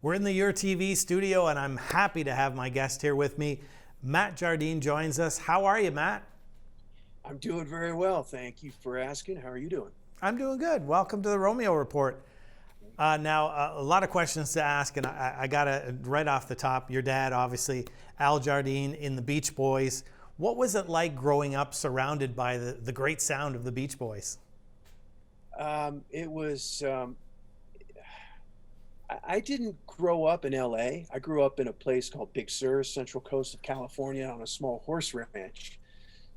We're in the YourTV studio, and I'm happy to have my guest here with me. Matt Jardine joins us. How are you, Matt? I'm doing very well. Thank you for asking. How are you doing? I'm doing good. Welcome to the Romeo Report. Now, a lot of questions to ask, and I got to, right off the top, your dad, obviously, Al Jardine in the Beach Boys. What was it like growing up surrounded by the great sound of the Beach Boys? I didn't grow up in LA. I grew up in a place called Big Sur, Central Coast of California, on a small horse ranch.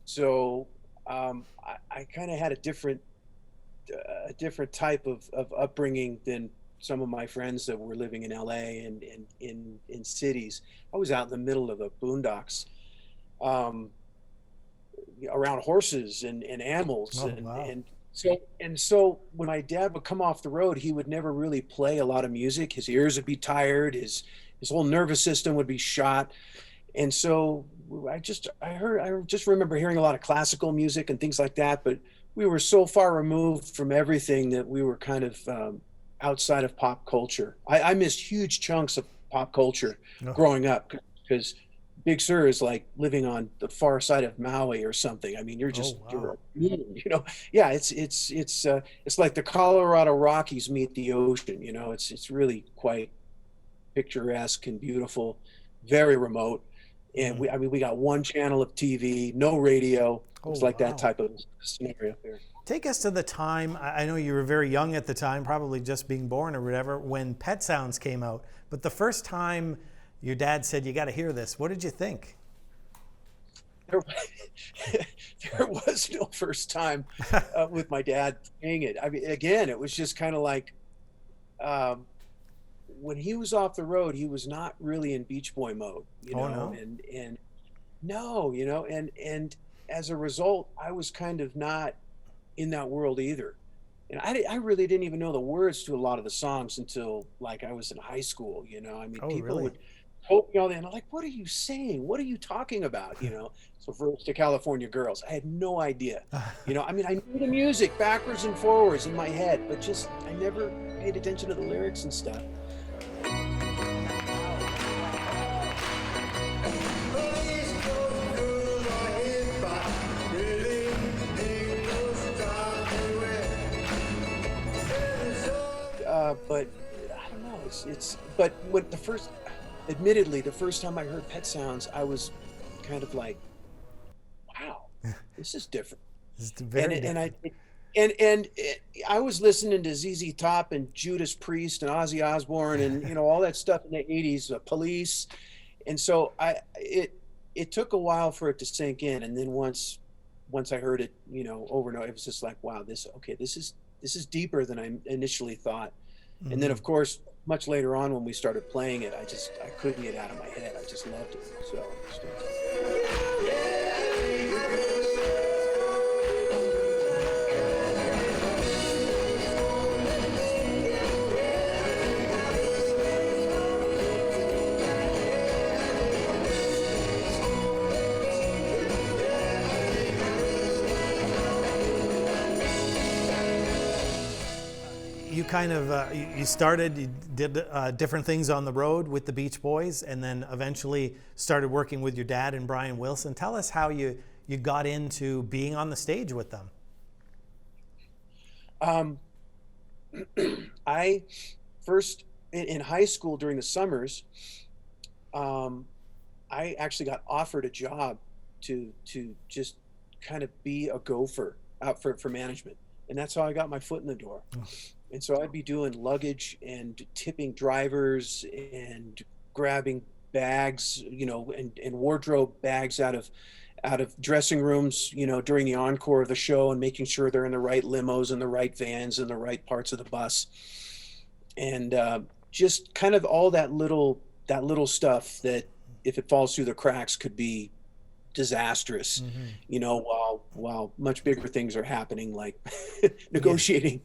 So I kind of had a different type of upbringing than some of my friends that were living in LA and in cities. I was out in the middle of the boondocks, around horses and animals. Oh, wow. So when my dad would come off the road, he would never really play a lot of music. His ears would be tired, his whole nervous system would be shot. And so I just remember hearing a lot of classical music and things like that, but we were so far removed from everything that we were kind of outside of pop culture. I missed huge chunks of pop culture growing up, because Big Sur is like living on the far side of Maui or something. I mean, you're just, yeah, it's like the Colorado Rockies meet the ocean. It's really quite picturesque and beautiful, very remote. And we got one channel of TV, no radio. It's like that type of scenario there. Take us to the time, I know you were very young at the time, probably just being born or whatever, when Pet Sounds came out. But the first time your dad said, "You got to hear this," what did you think? There was no first time with my dad playing it. I mean, again, it was just kind of like, when he was off the road, he was not really in Beach Boy mode, and as a result, I was kind of not in that world either. And I really didn't even know the words to a lot of the songs until like I was in high school. I mean, people would quote me all day, and I'm like, "What are you saying? What are you talking about?" So first to California Girls, I had no idea. I mean, I knew the music backwards and forwards in my head, but just I never paid attention to the lyrics and stuff. But I don't know. But when admittedly, the first time I heard Pet Sounds, I was kind of like, "Wow, this is different." This is very different. And I was listening to ZZ Top and Judas Priest and Ozzy Osbourne and all that stuff in the '80s, Police, and so it took a while for it to sink in, and then once I heard it, over and over, it was just like, "Wow, this is deeper than I initially thought." And then, of course, much later on when we started playing it, I couldn't get it out of my head. I just loved it. So. You kind of, you did different things on the road with the Beach Boys, and then eventually started working with your dad and Brian Wilson. Tell us how you got into being on the stage with them. I first, in high school during the summers, I actually got offered a job to just kind of be a gopher out for management. And that's how I got my foot in the door. And so I'd be doing luggage and tipping drivers and grabbing bags, and wardrobe bags out of dressing rooms, during the encore of the show, and making sure they're in the right limos and the right vans and the right parts of the bus. And just kind of all that little stuff that, if it falls through the cracks, could be disastrous, while much bigger things are happening, like negotiating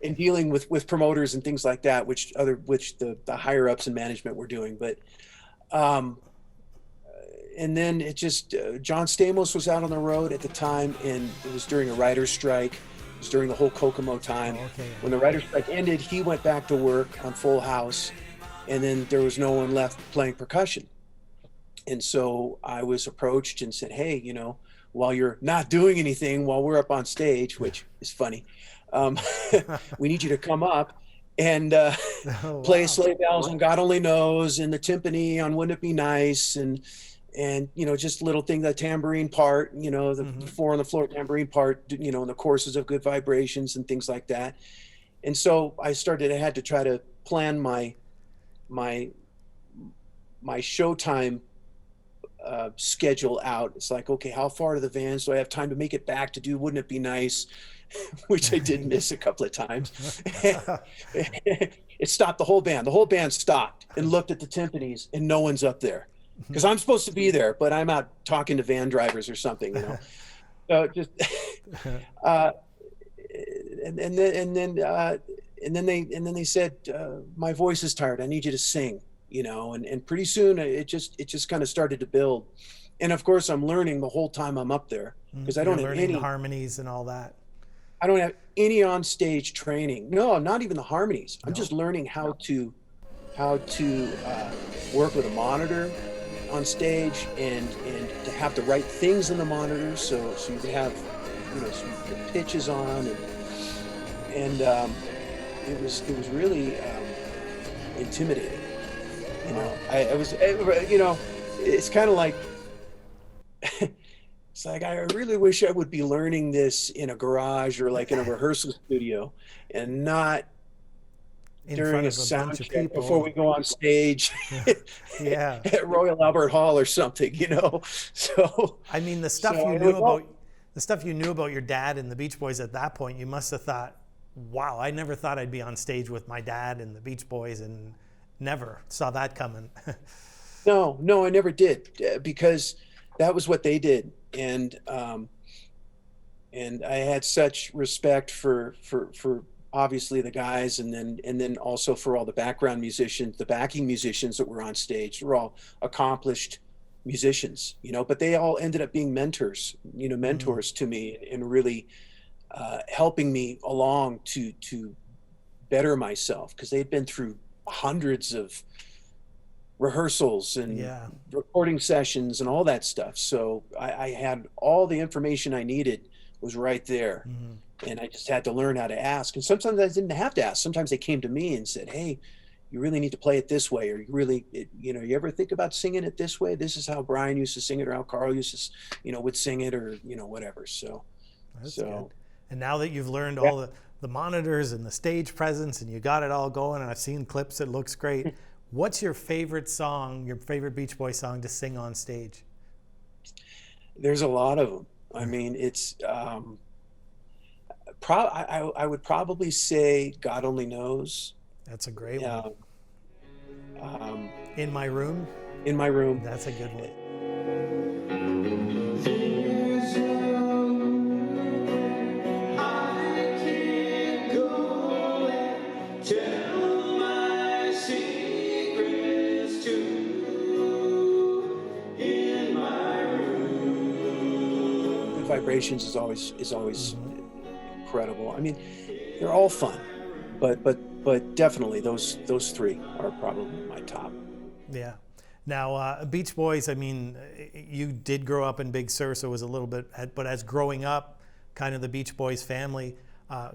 and dealing with promoters and things like that, which the higher ups in management were doing. But and then it just, John Stamos was out on the road at the time, and it was during a writer's strike. It was during the whole Kokomo time. When the writer's strike ended, he went back to work on Full House, and then there was no one left playing percussion. And so I was approached and said, hey, you know, while you're not doing anything, while we're up on stage, which is funny, we need you to come up and Oh, play wow. Sleigh Bells on God Only Knows and the timpani on Wouldn't It Be Nice, and you know, just little thing, the tambourine part, you know, the four on the floor tambourine part, you know, and the courses of Good Vibrations and things like that. And so I had to try to plan my showtime schedule out. It's like, okay, how far to the Vans do I have time to make it back to do Wouldn't It Be Nice, which I did miss a couple of times. It stopped the whole band. The whole band stopped and looked at the timpanis, and no one's up there because I'm supposed to be there, but I'm out talking to van drivers or something, you know. So just and then they said, my voice is tired, I need you to sing, you know. And pretty soon it just kind of started to build. And of course I'm learning the whole time I'm up there, because I don't have any harmonies and all that. I don't have any on stage training. No, not even the harmonies. I'm just learning how to work with a monitor on stage, and to have the right things in the monitor, so you can have, you know, some pitches on, and it was really intimidating. You know, I was, you know, it's kind of like, it's like, I really wish I would be learning this in a garage or like in a rehearsal studio, and not In during a front of a sound bunch of check people. before we go on stage. Yeah. At Royal Albert Hall or something, you know. So I mean, the stuff you knew about your dad and the Beach Boys at that point, you must have thought, wow, I never thought I'd be on stage with my dad and the Beach Boys, and never saw that coming. No, I never did, because that was what they did. And I had such respect for obviously the guys, and then also for all the background musicians, the backing musicians that were on stage. They're all accomplished musicians, you know, but they all ended up being mentors to me, and really helping me along to better myself, because they'd been through hundreds of rehearsals and recording sessions and all that stuff. So I had all the information I needed was right there. And I just had to learn how to ask. And sometimes I didn't have to ask. Sometimes they came to me and said, hey, you really need to play it this way. Or you ever think about singing it this way? This is how Brian used to sing it, or how Carl used to, would sing it, or, whatever. So that's good. And now that you've learned all the monitors and the stage presence, and you got it all going, and I've seen clips, it looks great. What's your favorite song, your favorite Beach Boy song to sing on stage? There's a lot of them. I mean, it's, I would probably say God Only Knows. That's a great one. In My Room? In My Room. That's a good one. Vibrations is always incredible. I mean, they're all fun, but definitely those three are probably my top. Yeah. Now, Beach Boys, I mean, you did grow up in Big Sur, so it was a little bit, but as growing up, kind of the Beach Boys family,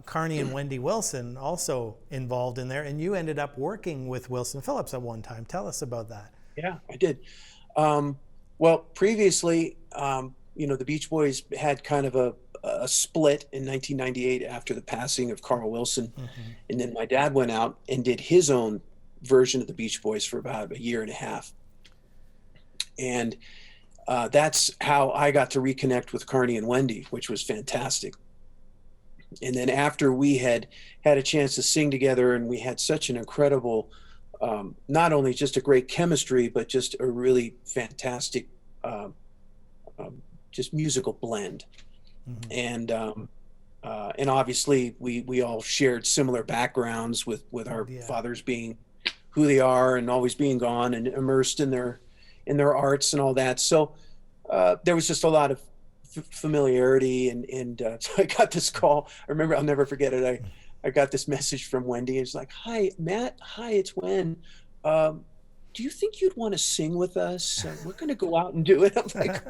Carney and Wendy Wilson also involved in there, and you ended up working with Wilson Phillips at one time. Tell us about that. Yeah, I did. Well, previously, the Beach Boys had kind of a split in 1998 after the passing of Carl Wilson. And then my dad went out and did his own version of the Beach Boys for about a year and a half. And that's how I got to reconnect with Carney and Wendy, which was fantastic. And then after we had a chance to sing together, and we had such an incredible, not only just a great chemistry, but just a really fantastic just musical blend. And obviously we all shared similar backgrounds with our fathers being who they are and always being gone and immersed in their arts and all that. So there was just a lot of familiarity, and so I got this call. I remember, I'll never forget it. I got this message from Wendy. It's like, "Hi, Matt. Hi, it's Wen. do you think you'd want to sing with us? We're going to go out and do it. I'm like,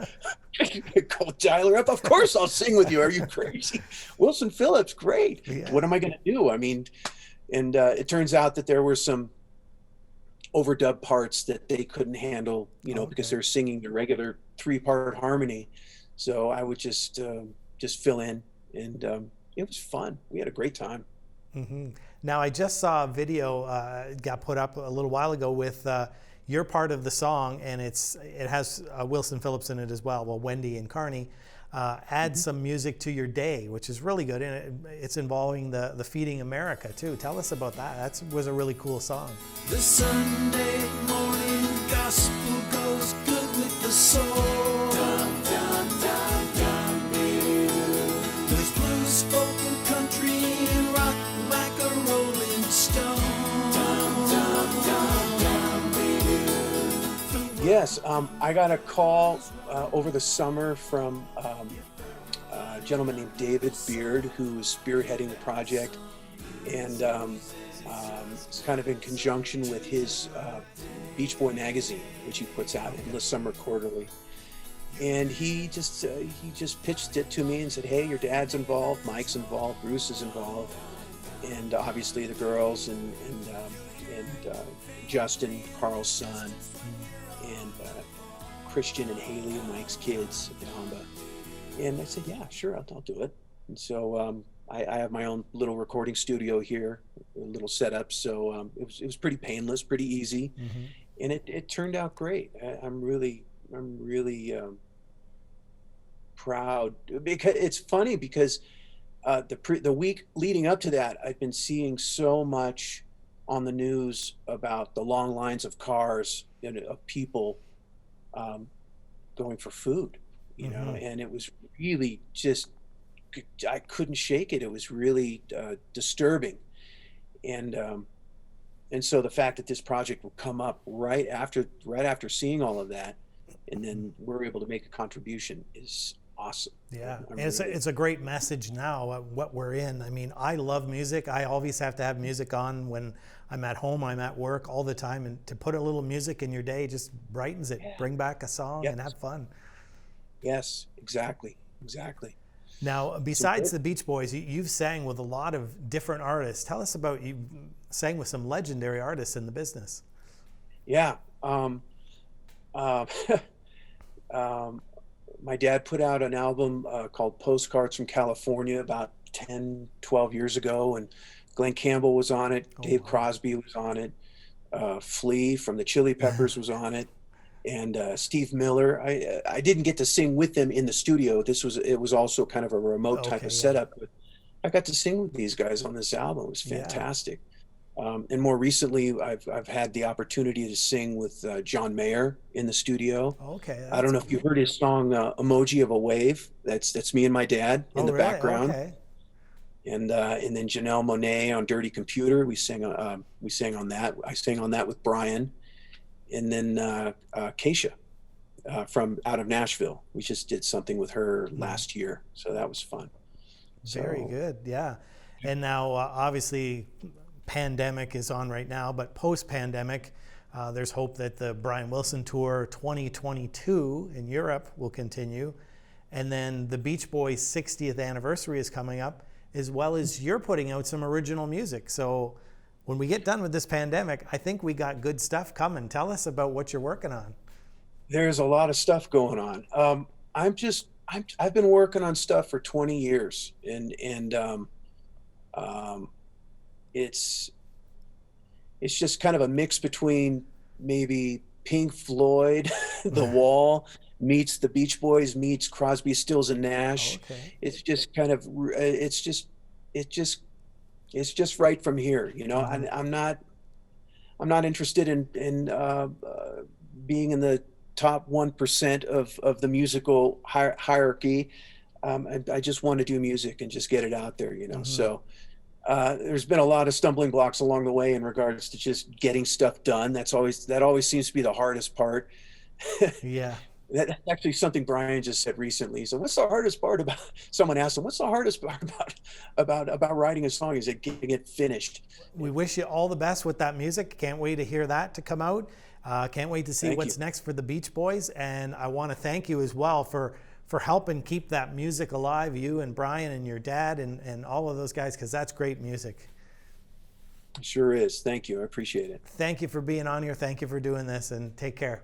call Tyler up. Of course I'll sing with you. Are you crazy? Wilson Phillips, great. Yeah. What am I going to do? I mean, and it turns out that there were some overdub parts that they couldn't handle, you know, because they're singing the regular 3-part harmony. So I would just fill in, and it was fun. We had a great time. Mm-hmm. Now, I just saw a video got put up a little while ago with your part of the song, and it has Wilson Phillips in it as well. Well, Wendy and Carney add some music to your day, which is really good, and it's involving the Feeding America too. Tell us about that. That was a really cool song. The Sunday morning gospel goes good with the soul. Dum, dum, dum, dum, there's blues, spoken country, and rock like a rolling stone. Dum, dum, dum, dum, Yes, I got a call over the summer from a gentleman named David Beard, who was spearheading the project, and it's kind of in conjunction with his Beach Boy magazine, which he puts out in the summer quarterly. And he just pitched it to me and said, "Hey, your dad's involved, Mike's involved, Bruce is involved, and obviously the girls and Justin, Carl's son, and Christian and Haley, Mike's kids, Yamba." And I said, "Yeah, sure, I'll do it." And so I have my own little recording studio here, a little setup. So it was pretty painless, pretty easy, and it turned out great. I'm really proud, because it's funny because the week leading up to that, I've been seeing so much on the news about the long lines of cars and of people going for food, you know, and it was really just, I couldn't shake it. It was really disturbing, and so the fact that this project will come up right after seeing all of that, and then we're able to make a contribution is awesome. Yeah, and it's a great message now, what we're in. I mean, I love music. I always have to have music on when I'm at home, I'm at work all the time, and to put a little music in your day just brightens it. Yeah. Bring back a song and have fun. Yes, exactly. Now, besides the Beach Boys, you've sang with a lot of different artists. Tell us about, you sang with some legendary artists in the business. Yeah. My dad put out an album called Postcards from California about 10, 12 years ago, and Glenn Campbell was on it. Dave Crosby was on it. Flea from the Chili Peppers was on it. And Steve Miller. I didn't get to sing with them in the studio. It was also kind of a remote type of setup, but I got to sing with these guys on this album. It was fantastic. And more recently, I've had the opportunity to sing with John Mayer in the studio. Okay. I don't know if you heard his song "Emoji of a Wave." That's me and my dad in the background. Okay. And then Janelle Monáe on "Dirty Computer." We sang on that. I sang on that with Brian. And then Keisha from out of Nashville. We just did something with her last year, so that was fun. Very good, yeah. And now, obviously, pandemic is on right now, but post-pandemic, there's hope that the Brian Wilson Tour 2022 in Europe will continue. And then the Beach Boys' 60th anniversary is coming up, as well as you're putting out some original music. So when we get done with this pandemic, I think we got good stuff coming. Tell us about what you're working on. There's a lot of stuff going on. I've been working on stuff for 20 years, and it's just kind of a mix between maybe Pink Floyd, The Wall, meets the Beach Boys, meets Crosby, Stills and Nash. Okay. It's just kind of, it's just right from here, you know. I'm not interested in being in the top 1% of the musical hierarchy. I just want to do music and just get it out there, you know. So there's been a lot of stumbling blocks along the way in regards to just getting stuff done. That always seems to be the hardest part. Yeah. That's actually something Brian just said recently. So what's the hardest part about, someone asked him, what's the hardest part about writing a song? Is it getting it finished? We wish you all the best with that music. Can't wait to hear that to come out. Can't wait to see Thank what's you. next for the Beach Boys. And I want to thank you as well for helping keep that music alive, you and Brian and your dad and all of those guys, because that's great music. Sure is. Thank you. I appreciate it. Thank you for being on here. Thank you for doing this, and take care.